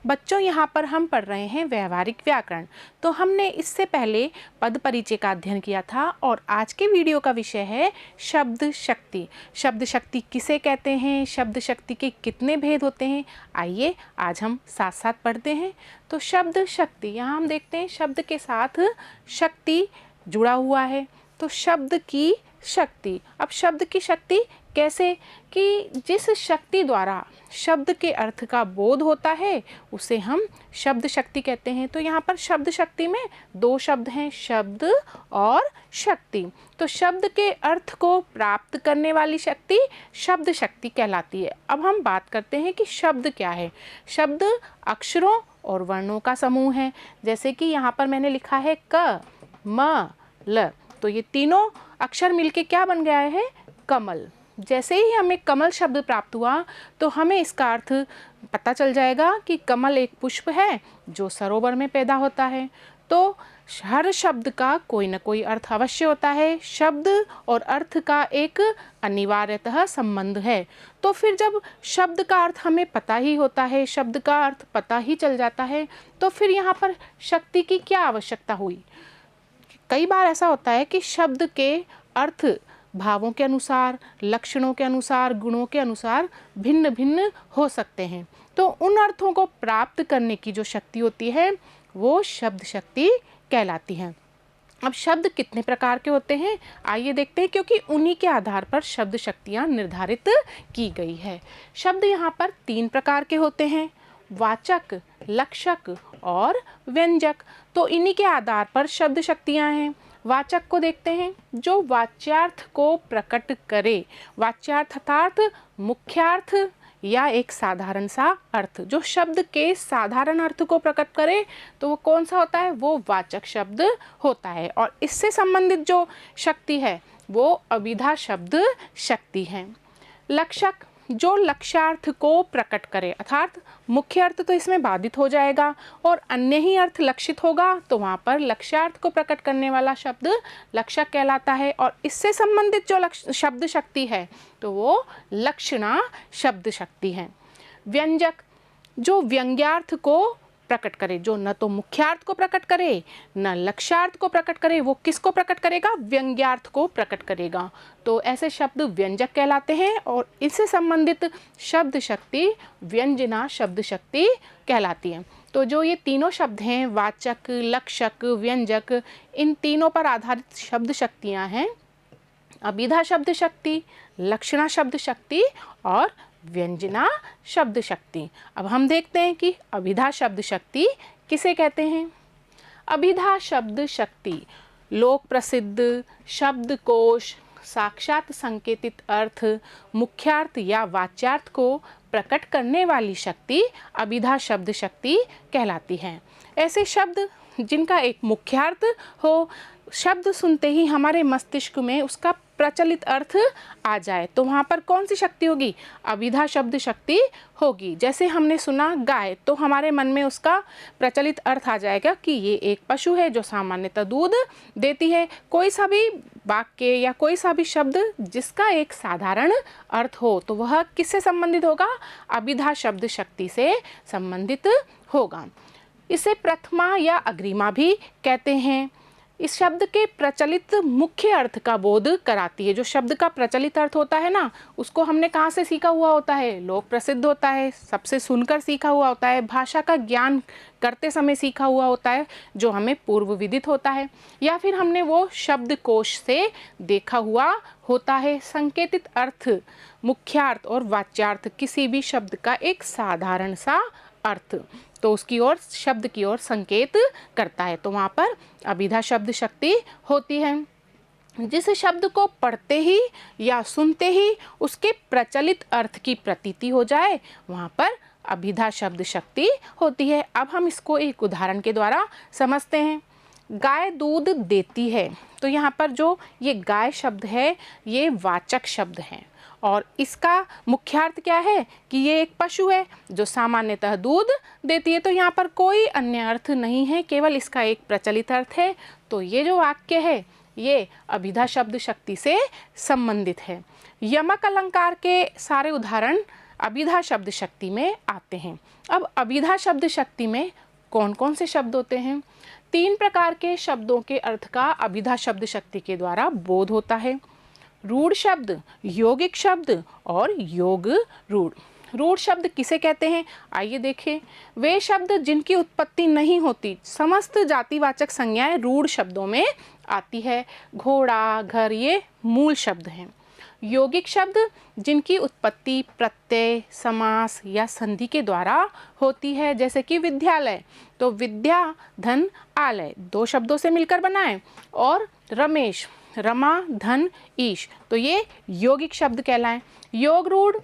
बच्चों, यहाँ पर हम पढ़ रहे हैं व्यवहारिक व्याकरण। तो हमने इससे पहले पद परिचय का अध्ययन किया था और आज के वीडियो का विषय है शब्द शक्ति। शब्द शक्ति किसे कहते हैं, शब्द शक्ति के कितने भेद होते हैं, आइए आज हम साथ साथ पढ़ते हैं। तो शब्द शक्ति, यहाँ हम देखते हैं शब्द के साथ शक्ति जुड़ा हुआ है। तो शब्द की शक्ति, अब शब्द की शक्ति कैसे, कि जिस शक्ति द्वारा शब्द के अर्थ का बोध होता है उसे हम शब्द शक्ति कहते हैं। तो यहाँ पर शब्द शक्ति में दो शब्द हैं, शब्द और शक्ति। तो शब्द के अर्थ को प्राप्त करने वाली शक्ति शब्द शक्ति कहलाती है। अब हम बात करते हैं कि शब्द क्या है। शब्द अक्षरों और वर्णों का समूह है। जैसे कि यहाँ पर मैंने लिखा है क म ल, तो ये तीनों अक्षर मिलके क्या बन गया है, कमल। जैसे ही हमें कमल शब्द प्राप्त हुआ तो हमें इसका अर्थ पता चल जाएगा कि कमल एक पुष्प है जो सरोवर में पैदा होता है। तो हर शब्द का कोई न कोई अर्थ अवश्य होता है। शब्द और अर्थ का एक अनिवार्यतः संबंध है। तो फिर जब शब्द का अर्थ हमें पता ही होता है, शब्द का अर्थ पता ही चल जाता है, तो फिर यहाँ पर शक्ति की क्या आवश्यकता हुई। कई बार ऐसा होता है कि शब्द के अर्थ भावों के अनुसार, लक्षणों के अनुसार, गुणों के अनुसार भिन्न भिन्न हो सकते हैं। तो उन अर्थों को प्राप्त करने की जो शक्ति होती है वो शब्द शक्ति कहलाती है। अब शब्द कितने प्रकार के होते हैं आइए देखते हैं, क्योंकि उन्हीं के आधार पर शब्द शक्तियाँ निर्धारित की गई है। शब्द यहाँ पर 3 प्रकार के होते हैं, वाचक, लक्षक और व्यंजक। तो इन्हीं के आधार पर शब्द शक्तियाँ हैं। वाचक को देखते हैं, जो वाच्यार्थ को प्रकट करे। वाच्यार्थ अर्थात मुख्यार्थ या एक साधारण सा अर्थ, जो शब्द के साधारण अर्थ को प्रकट करे तो वो कौन सा होता है, वो वाचक शब्द होता है। और इससे संबंधित जो शक्ति है वो अभिधा शब्द शक्ति है। लक्षक, जो लक्ष्यार्थ को प्रकट करे, अर्थात मुख्य अर्थ तो इसमें बाधित हो जाएगा और अन्य ही अर्थ लक्षित होगा, तो वहाँ पर लक्ष्यार्थ को प्रकट करने वाला शब्द लक्षक कहलाता है। और इससे संबंधित जो शब्द शक्ति है तो वो लक्षणा शब्द शक्ति है। व्यंजक, जो व्यंग्यार्थ को प्रकट करे, जो न तो मुख्यार्थ को प्रकट करे न लक्ष्यार्थ को प्रकट करे, वो किसको प्रकट करेगा, व्यंग्यार्थ को प्रकट करेगा। तो ऐसे शब्द व्यंजक कहलाते हैं और इससे संबंधित शब्द शक्ति व्यंजना शब्द शक्ति कहलाती है। तो जो ये तीनों शब्द हैं, वाचक, लक्षक, व्यंजक, इन तीनों पर आधारित शब्द शक्तियाँ हैं अभिधा शब्द शक्ति, लक्षणा शब्द शक्ति और व्यंजना शब्द शक्ति। अब हम देखते हैं कि अभिधा शब्द शक्ति किसे कहते हैं। अभिधा शब्द शक्ति लोक प्रसिद्ध शब्दकोश, साक्षात संकेतित अर्थ, मुख्यार्थ या वाच्यार्थ को प्रकट करने वाली शक्ति अभिधा शब्द शक्ति कहलाती है। ऐसे शब्द जिनका एक मुख्यार्थ हो, शब्द सुनते ही हमारे मस्तिष्क में उसका प्रचलित अर्थ आ जाए, तो वहाँ पर कौन सी शक्ति होगी, अभिधा शब्द शक्ति होगी। जैसे हमने सुना गाय, तो हमारे मन में उसका प्रचलित अर्थ आ जाएगा कि ये एक पशु है जो सामान्यतः दूध देती है। कोई सा भी वाक्य या कोई सा भी शब्द जिसका एक साधारण अर्थ हो तो वह किससे संबंधित होगा, अभिधा शब्द शक्ति से संबंधित होगा। इसे प्रथमा या अग्रिमा भी कहते हैं। इस शब्द के प्रचलित मुख्य अर्थ का बोध कराती है। जो शब्द का प्रचलित अर्थ होता है ना, उसको हमने कहाँ से सीखा हुआ होता है, लोक प्रसिद्ध होता है, सबसे सुनकर सीखा हुआ होता है, भाषा का ज्ञान करते समय सीखा हुआ होता है जो हमें पूर्व विदित होता है, या फिर हमने वो शब्दकोश से देखा हुआ होता है। संकेतित अर्थ, मुख्यार्थ और वाच्यार्थ किसी भी शब्द का एक साधारण सा अर्थ तो उसकी ओर, शब्द की ओर संकेत करता है, तो वहाँ पर अभिधा शब्द शक्ति होती है। जिस शब्द को पढ़ते ही या सुनते ही उसके प्रचलित अर्थ की प्रतीति हो जाए वहाँ पर अभिधा शब्द शक्ति होती है। अब हम इसको एक उदाहरण के द्वारा समझते हैं। गाय दूध देती है, तो यहाँ पर जो ये गाय शब्द है ये वाचक शब्द है और इसका मुख्यार्थ क्या है कि ये एक पशु है जो सामान्यतः दूध देती है। तो यहाँ पर कोई अन्य अर्थ नहीं है, केवल इसका एक प्रचलित अर्थ है। तो ये जो वाक्य है ये अभिधा शब्द शक्ति से संबंधित है। यमक अलंकार के सारे उदाहरण अभिधा शब्द शक्ति में आते हैं। अब अभिधा शब्द शक्ति में कौन कौन से शब्द होते हैं? 3 प्रकार के शब्दों के अर्थ का अभिधा शब्द शक्ति के द्वारा बोध होता है। रूढ़ शब्द, यौगिक शब्द और योग रूढ़। रूढ़ शब्द किसे कहते हैं? आइए देखें। वे शब्द जिनकी उत्पत्ति नहीं होती, समस्त जातिवाचक संज्ञाएं रूढ़ शब्दों में आती है। घोड़ा, घर ये मूल शब्द हैं। यौगिक शब्द जिनकी उत्पत्ति प्रत्यय, समास या संधि के द्वारा होती है, जैसे कि विद्यालय, तो विद्या धन आलय 2 शब्दों से मिलकर बना है। और रमेश, रमा धन ईश, तो ये यौगिक शब्द कहलाएं। योग रूढ़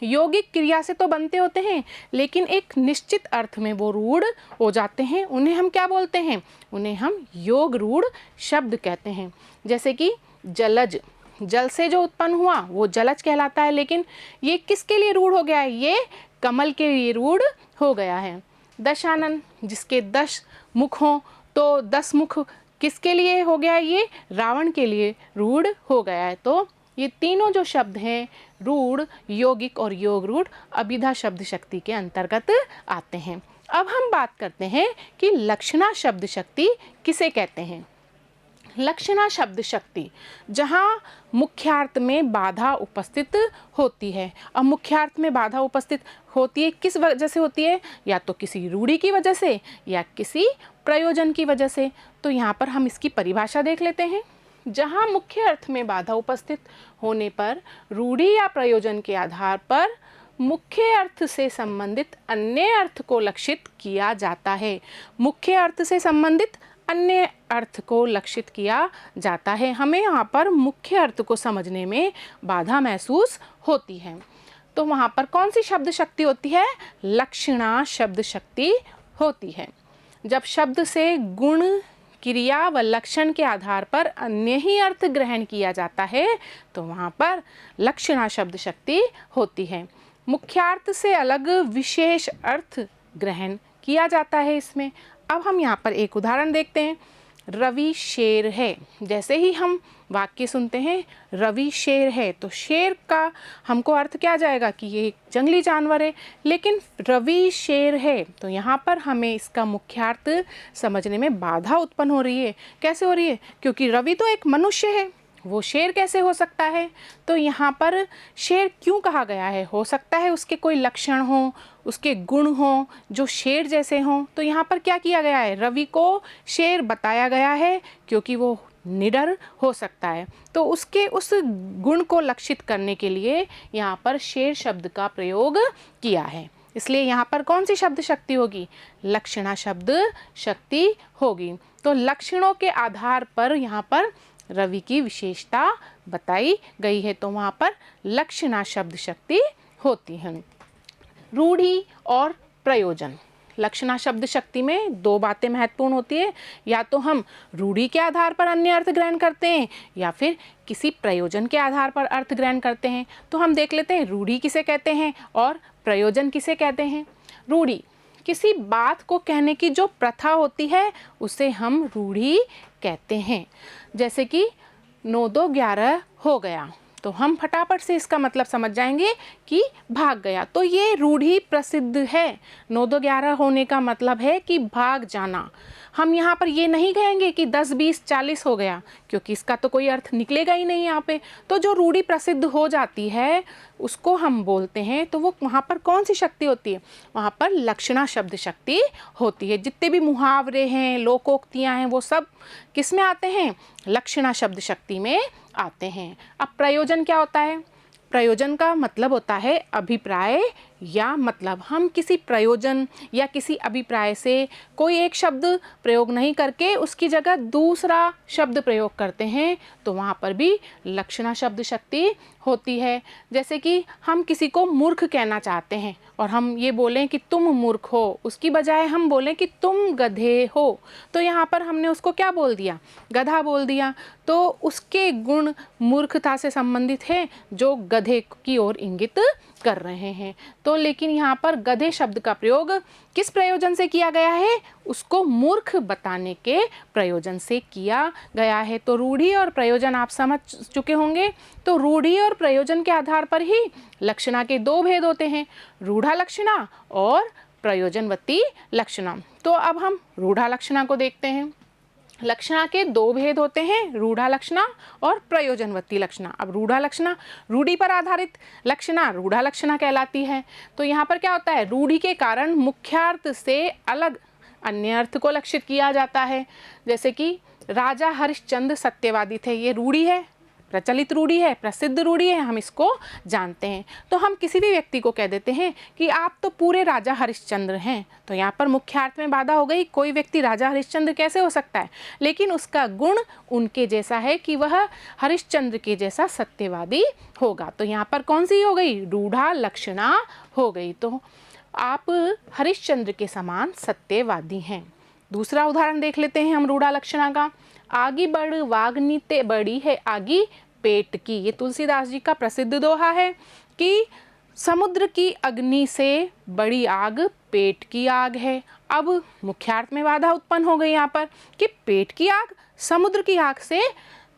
यौगिक क्रिया से तो बनते होते हैं, लेकिन एक निश्चित अर्थ में वो रूढ़ हो जाते हैं। उन्हें हम क्या बोलते हैं? उन्हें हम योग रूढ़ शब्द कहते हैं। जैसे कि जलज, जल से जो उत्पन्न हुआ वो जलज कहलाता है, लेकिन ये किसके लिए रूढ़ हो गया है? ये कमल के लिए रूढ़ हो गया है। दशानन, जिसके 10 मुख हों, तो 10 मुख किसके लिए हो गया है? ये रावण के लिए रूढ़ हो गया है। तो ये तीनों जो शब्द हैं, रूढ़, यौगिक और योग रूढ़, अभिधा शब्द शक्ति के अंतर्गत आते हैं। अब हम बात करते हैं कि लक्षणा शब्द शक्ति किसे कहते हैं। लक्षणा शब्द शक्ति जहाँ मुख्यार्थ में बाधा उपस्थित होती है। अब मुख्यार्थ में बाधा उपस्थित होती है किस वजह से होती है? या तो किसी रूढ़ी की वजह से या किसी प्रयोजन की वजह से। तो यहाँ पर हम इसकी परिभाषा देख लेते हैं। जहाँ मुख्य अर्थ में बाधा उपस्थित होने पर रूढ़ी या प्रयोजन के आधार पर मुख्य अर्थ से संबंधित अन्य अर्थ को लक्षित किया जाता है। मुख्य अर्थ से संबंधित अन्य अर्थ को लक्षित किया जाता है। हमें यहाँ पर मुख्य अर्थ को समझने में बाधा महसूस होती है। तो वहाँ पर कौन सी शब्द शक्ति होती है? लक्षणा शब्द शक्ति होती है। जब शब्द से गुण, क्रिया व लक्षण के आधार पर अन्य ही अर्थ ग्रहण किया जाता है, तो वहाँ पर लक्षणा शब्द शक्ति होती है। मुख्यार्थ से अलग विशेष अर्थ ग्रहण किया जाता है इसमें। अब हम यहाँ पर एक उदाहरण देखते हैं। रवि शेर है। जैसे ही हम वाक्य सुनते हैं रवि शेर है, तो शेर का हमको अर्थ क्या जाएगा कि ये एक जंगली जानवर है। लेकिन रवि शेर है, तो यहाँ पर हमें इसका मुख्यार्थ समझने में बाधा उत्पन्न हो रही है। कैसे हो रही है? क्योंकि रवि तो एक मनुष्य है, वो शेर कैसे हो सकता है? तो यहाँ पर शेर क्यों कहा गया है? हो सकता है उसके कोई लक्षण हो, उसके गुण हो जो शेर जैसे हों। तो यहाँ पर क्या किया गया है? रवि को शेर बताया गया है क्योंकि वो निडर हो सकता है। तो उसके उस गुण को लक्षित करने के लिए यहाँ पर शेर शब्द का प्रयोग किया है। इसलिए यहाँ पर कौन सी शब्द शक्ति होगी? लक्षणा शब्द शक्ति होगी। तो लक्षणों के आधार पर यहाँ पर रवि की विशेषता बताई गई है, तो वहाँ पर लक्षणा शब्द शक्ति होती है। रूढ़ी और प्रयोजन। लक्षणा शब्द शक्ति में 2 बातें महत्वपूर्ण होती है। या तो हम रूढ़ी के आधार पर अन्य अर्थ ग्रहण करते हैं या फिर किसी प्रयोजन के आधार पर अर्थ ग्रहण करते हैं। तो हम देख लेते हैं रूढ़ी किसे कहते हैं और प्रयोजन किसे कहते हैं। रूढ़ी किसी बात को कहने की जो प्रथा होती है उसे हम रूढ़ी कहते हैं। जैसे कि 9 2 11 हो गया, तो हम फटाफट से इसका मतलब समझ जाएंगे कि भाग गया। तो ये रूढ़ी प्रसिद्ध है। 9 2 11 होने का मतलब है कि भाग जाना। हम यहाँ पर ये नहीं कहेंगे कि 10 20 40 हो गया, क्योंकि इसका तो कोई अर्थ निकलेगा ही नहीं यहाँ पे। तो जो रूढ़ी प्रसिद्ध हो जाती है उसको हम बोलते हैं। तो वो वहाँ पर कौन सी शक्ति होती है? वहाँ पर लक्षणा शब्द शक्ति होती है। जितने भी मुहावरे हैं, लोकोक्तियाँ हैं, वो सब किस में आते हैं? लक्षणा शब्द शक्ति में आते हैं। अब प्रयोजन क्या होता है? प्रयोजन का मतलब होता है अभिप्राय या मतलब। हम किसी प्रयोजन या किसी अभिप्राय से कोई एक शब्द प्रयोग नहीं करके उसकी जगह दूसरा शब्द प्रयोग करते हैं, तो वहाँ पर भी लक्षणा शब्द शक्ति होती है। जैसे कि हम किसी को मूर्ख कहना चाहते हैं और हम ये बोलें कि तुम मूर्ख हो, उसकी बजाय हम बोलें कि तुम गधे हो, तो यहाँ पर हमने उसको क्या बोल दिया? गधा बोल दिया। तो उसके गुण मूर्खता से संबंधित हैं जो गधे की ओर इंगित कर रहे हैं। तो लेकिन यहाँ पर गधे शब्द का प्रयोग किस प्रयोजन से किया गया है? उसको मूर्ख बताने के प्रयोजन से किया गया है। तो रूढ़ि और प्रयोजन आप समझ चुके होंगे। तो रूढ़ि और प्रयोजन के आधार पर ही लक्षणा के दो भेद होते हैं, रूढ़ा लक्षणा और प्रयोजनवती लक्षणा। तो अब हम रूढ़ा लक्षणा को देखते हैं। लक्षणा के दो भेद होते हैं, रूढ़ा लक्षणा और प्रयोजनवती लक्षणा। अब रूढ़ा लक्षणा, रूढ़ि पर आधारित लक्षणा रूढ़ा लक्षणा कहलाती है। तो यहाँ पर क्या होता है? रूढ़ि के कारण मुख्यार्थ से अलग अन्य अर्थ को लक्षित किया जाता है। जैसे कि राजा हरिश्चंद्र सत्यवादी थे, ये रूढ़ि है, प्रचलित रूढ़ि है, प्रसिद्ध रूढ़ि है, हम इसको जानते हैं। तो हम किसी भी व्यक्ति को कह देते हैं कि आप तो पूरे राजा हरिश्चंद्र हैं, तो यहाँ पर मुख्यार्थ में बाधा हो गई। कोई व्यक्ति राजा हरिश्चंद्र कैसे हो सकता है? लेकिन उसका गुण उनके जैसा है कि वह हरिश्चंद्र के जैसा सत्यवादी होगा। तो यहाँ पर कौन सी हो गई? रूढ़ा लक्षणा हो गई। तो आप हरिश्चंद्र के समान सत्यवादी हैं। दूसरा उदाहरण देख लेते हैं हम रूढ़ा लक्षणा का। आगी बढ़ वाग्नी ते बड़ी है आगी पेट की। ये तुलसीदास जी का प्रसिद्ध दोहा है कि समुद्र की अग्नि से बड़ी आग पेट की आग है। अब मुख्यार्थ में बाधा उत्पन्न हो गई यहाँ पर कि पेट की आग समुद्र की आग से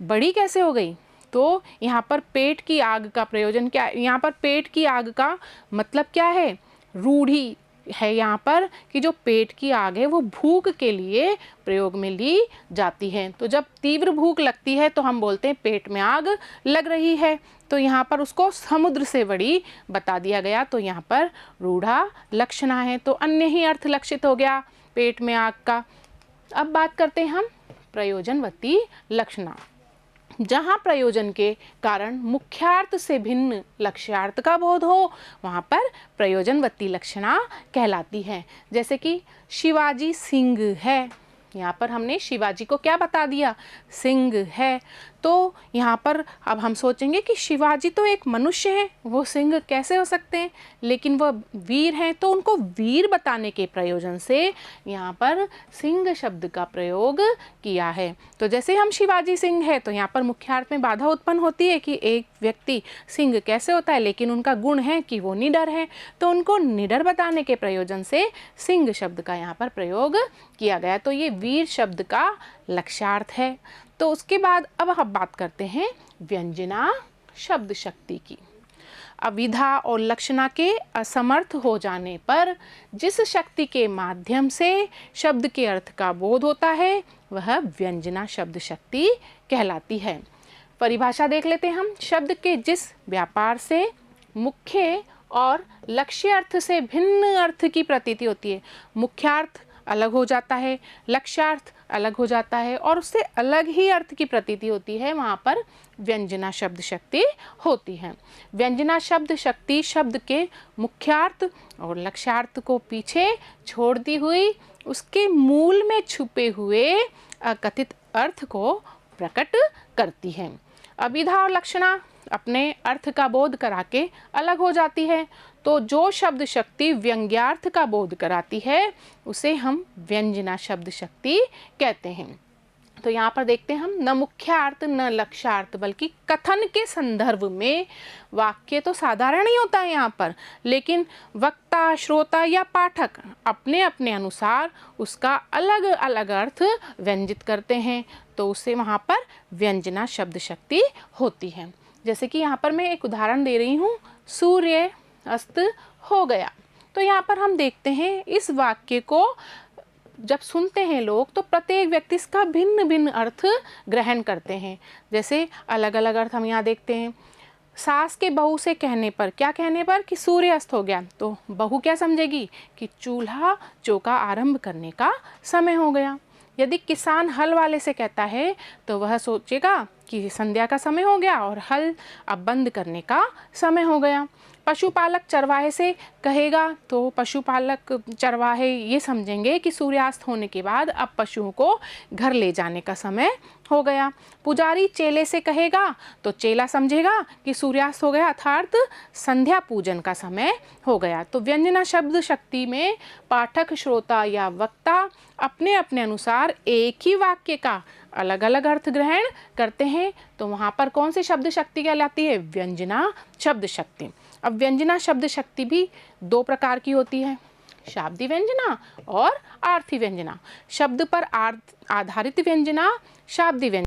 बड़ी कैसे हो गई? तो यहाँ पर पेट की आग का प्रयोजन क्या? यहाँ पर पेट की आग का मतलब क्या है? रूढ़ि है यहाँ पर कि जो पेट की आग है वो भूख के लिए प्रयोग में ली जाती है। तो जब तीव्र भूख लगती है तो हम बोलते हैं पेट में आग लग रही है। तो यहाँ पर उसको समुद्र से बड़ी बता दिया गया। तो यहाँ पर रूढ़ा लक्षणा है। तो अन्य ही अर्थ लक्षित हो गया पेट में आग का। अब बात करते हैं हम प्रयोजनवती लक्षणा। जहाँ प्रयोजन के कारण मुख्यार्थ से भिन्न लक्ष्यार्थ का बोध हो, वहाँ पर प्रयोजनवती लक्षणा कहलाती है। जैसे कि शिवाजी सिंह है, यहाँ पर हमने शिवाजी को क्या बता दिया? सिंह है। तो यहाँ पर अब हम सोचेंगे कि शिवाजी तो एक मनुष्य है, वो सिंह कैसे हो सकते हैं? लेकिन वह वीर हैं, तो उनको वीर बताने के प्रयोजन से यहाँ पर सिंह शब्द का प्रयोग किया है। तो जैसे हम शिवाजी सिंह है, तो यहाँ पर मुख्यार्थ में बाधा उत्पन्न होती है कि एक व्यक्ति सिंह कैसे होता है, लेकिन उनका गुण है कि वो निडर है। तो उनको निडर बताने के प्रयोजन से सिंह शब्द का यहाँ पर प्रयोग किया गया। तो ये वीर शब्द का लक्ष्यार्थ है। तो उसके बाद अब हम बात करते हैं व्यंजना शब्द शक्ति की। अविधा और लक्षणा के असमर्थ हो जाने पर जिस शक्ति के माध्यम से शब्द के अर्थ का बोध होता है वह व्यंजना शब्द शक्ति कहलाती है। परिभाषा देख लेते हैं हम। शब्द के जिस व्यापार से मुख्य और लक्ष्य अर्थ से भिन्न अर्थ की प्रतीति होती है, मुख्यार्थ अलग हो जाता है, लक्ष्यार्थ अलग हो जाता है और उससे अलग ही अर्थ की प्रतीति होती है, वहाँ पर व्यंजना शब्द शक्ति होती है। व्यंजना शब्द शक्ति शब्द के मुख्यार्थ और लक्ष्यार्थ को पीछे छोड़ती हुई उसके मूल में छुपे हुए अकथित अर्थ को प्रकट करती है। अभिधा और लक्षणा अपने अर्थ का बोध करा के अलग हो जाती है। तो जो शब्द शक्ति व्यंग्यार्थ का बोध कराती है उसे हम व्यंजना शब्द शक्ति कहते हैं। तो यहाँ पर देखते हैं हम, न मुख्यार्थ न लक्ष्यार्थ बल्कि कथन के संदर्भ में वाक्य तो साधारण ही होता है यहाँ पर, लेकिन वक्ता, श्रोता या पाठक अपने अपने अनुसार उसका अलग अलग अर्थ व्यंजित करते हैं, तो उसे वहाँ पर व्यंजना शब्द शक्ति होती है। जैसे कि यहाँ पर मैं एक उदाहरण दे रही हूँ, सूर्य अस्त हो गया। तो यहाँ पर हम देखते हैं इस वाक्य को जब सुनते हैं लोग तो प्रत्येक व्यक्ति इसका भिन्न भिन्न अर्थ ग्रहण करते हैं। जैसे अलग अलग अर्थ हम यहाँ देखते हैं। सास के बहू से कहने पर, क्या कहने पर? कि सूर्य अस्त हो गया, तो बहू क्या समझेगी? कि चूल्हा चौका आरंभ करने का समय हो गया। यदि किसान हल वाले से कहता है तो वह सोचेगा कि संध्या का समय हो गया और हल अब बंद करने का समय हो गया। पशुपालक चरवाहे से कहेगा तो पशुपालक चरवाहे ये समझेंगे कि सूर्यास्त होने के बाद अब पशुओं को घर ले जाने का समय हो गया। पुजारी चेले से कहेगा तो चेला समझेगा कि सूर्यास्त हो गया अर्थात संध्या पूजन का समय हो गया। तो व्यंजना शब्द शक्ति में पाठक, श्रोता या वक्ता अपने अपने अनुसार एक ही वाक्य का अलग अलग अर्थ ग्रहण करते हैं, तो वहाँ पर कौन सी शब्द शक्ति कहलाती है? व्यंजना शब्द शक्ति। अब व्यंजना शब्द शक्ति भी दो प्रकार की होती है, शाब्दिक व्यंजना और आर्थी व्यंजना। शब्द पर आधारित व्यंजना शाब्दिक व्यंजना,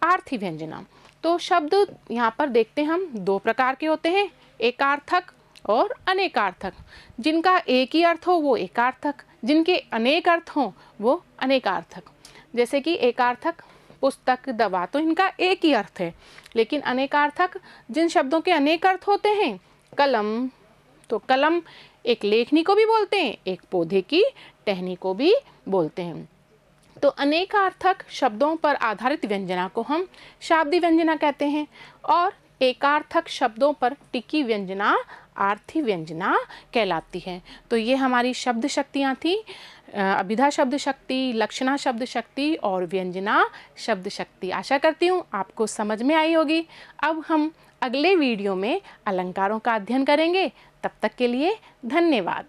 आर्थी व्यंजना। तो शब्द यहाँ पर देखते हैं हम दो प्रकार के होते हैं, एकार्थक और अनेकार्थक। जिनका एक ही अर्थ हो वो एकार्थक, जिनके अनेक अर्थ हों वो अनेकार्थक। जैसे कि एकार्थक पुस्तक, दवा, तो इनका एक ही अर्थ है, लेकिन अनेकार्थक जिन शब्दों के अनेक अर्थ होते हैं, कलम, तो कलम एक लेखनी को भी बोलते हैं, एक पौधे की टहनी को भी बोलते हैं। तो अनेकार्थक शब्दों पर आधारित व्यंजना को हम शाब्दिक व्यंजना कहते हैं और एकार्थक शब्दों पर टिकी व्यंजना आर्थी व्यंजना कहलाती है। तो ये हमारी शब्द शक्तियाँ थी, अभिधा शब्द शक्ति, लक्षणा शब्द शक्ति और व्यंजना शब्द शक्ति। आशा करती हूँ आपको समझ में आई होगी। अब हम अगले वीडियो में अलंकारों का अध्ययन करेंगे। तब तक के लिए धन्यवाद।